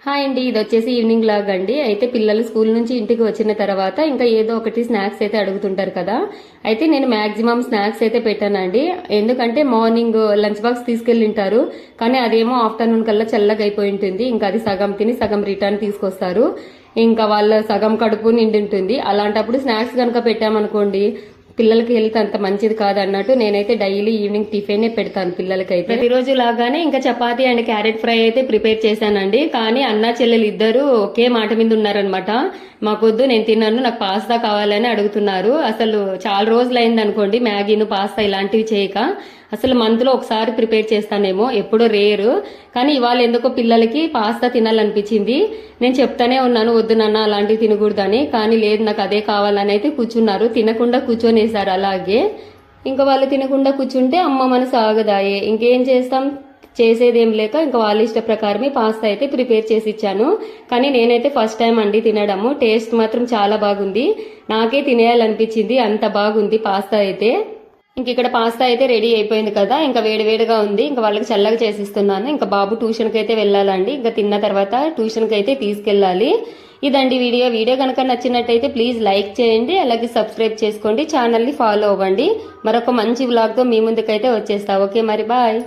Hi అండి, ఇది వచ్చేసి ఈవినింగ్ లాగ్ అండి. అయితే పిల్లలు స్కూల్ నుంచి ఇంటికి వచ్చిన తర్వాత ఇంకా ఏదో ఒకటి స్నాక్స్ అయితే అడుగుతుంటారు కదా. అయితే నేను మాక్సిమం స్నాక్స్ అయితే పెట్టానండి. ఎందుకంటే మార్నింగ్ లంచ్ బాక్స్ తీసుకెళ్ళింటారు, కానీ అదేమో ఆఫ్టర్నూన్ కల్లా చల్లగా అయిపోయి ఉంటుంది. ఇంకా అది సగం తిని సగం రిటర్న్ తీసుకొస్తారు. ఇంకా వాళ్ళ సగం కడుపు నిండి ఉంటుంది. అలాంటప్పుడు స్నాక్స్ కనుక పెట్టామనుకోండి, పిల్లలకి హెల్త్ అంత మంచిది కాదు అన్నట్టు నేనైతే డైలీ ఈవినింగ్ టిఫినే పెడతాను పిల్లలకైతే. ప్రతిరోజు లాగానే ఇంకా చపాతీ అండ్ క్యారెట్ ఫ్రై అయితే ప్రిపేర్ చేశానండి. కానీ అన్నా చెల్లెలు ఇద్దరు ఒకే మాట మీద ఉన్నారనమాట. మాకొద్దు, నేను తిన్నాను, నాకు పాస్తా కావాలని అడుగుతున్నారు. అసలు చాలా రోజులు అయింది అనుకోండి మ్యాగీను పాస్తా ఇలాంటివి చేయక. అసలు మంత్ లో ఒకసారి ప్రిపేర్ చేస్తానేమో, ఎప్పుడో రేరు. కానీ ఇవాళ ఎందుకో పిల్లలకి పాస్తా తినాలనిపించింది. నేను చెప్తానే ఉన్నాను వద్దు నాన్న అలాంటివి తినకూడదని, కానీ లేదు నాకు అదే కావాలని అయితే కూర్చున్నారు. తినకుండా కూర్చొనేసారు అలాగే. ఇంకా వాళ్ళు తినకుండా కూర్చుంటే అమ్మ మనసు ఆగదాయే. ఇంకేం చేస్తాం, చేసేదేం లేక ఇంకా వాళ్ళ ఇష్ట ప్రకారమే పాస్తా అయితే ప్రిపేర్ చేసి ఇచ్చాను. కానీ నేనైతే ఫస్ట్ టైం అండి తినడము. టేస్ట్ మాత్రం చాలా బాగుంది. నాకే తినేయాలనిపించింది, అంత బాగుంది పాస్తా అయితే. ఇంక ఇక్కడ పాస్తా అయితే రెడీ అయిపోయింది కదా, ఇంకా వేడివేడిగా ఉంది. ఇంకా వాళ్ళకి చల్లగా చేసిస్తున్నాను. ఇంకా బాబు ట్యూషన్కి అయితే వెళ్ళాలండి. ఇంకా తిన్న తర్వాత ట్యూషన్కి అయితే తీసుకెళ్ళాలి. ఇదండి వీడియో కనుక నచ్చినట్టయితే ప్లీజ్ లైక్ చేయండి, అలాగే సబ్స్క్రైబ్ చేసుకోండి, ఛానల్ని ఫాలో అవ్వండి. మరొక మంచి వ్లాగ్తో మీ ముందుకైతే వచ్చేస్తా. ఓకే మరి, బాయ్.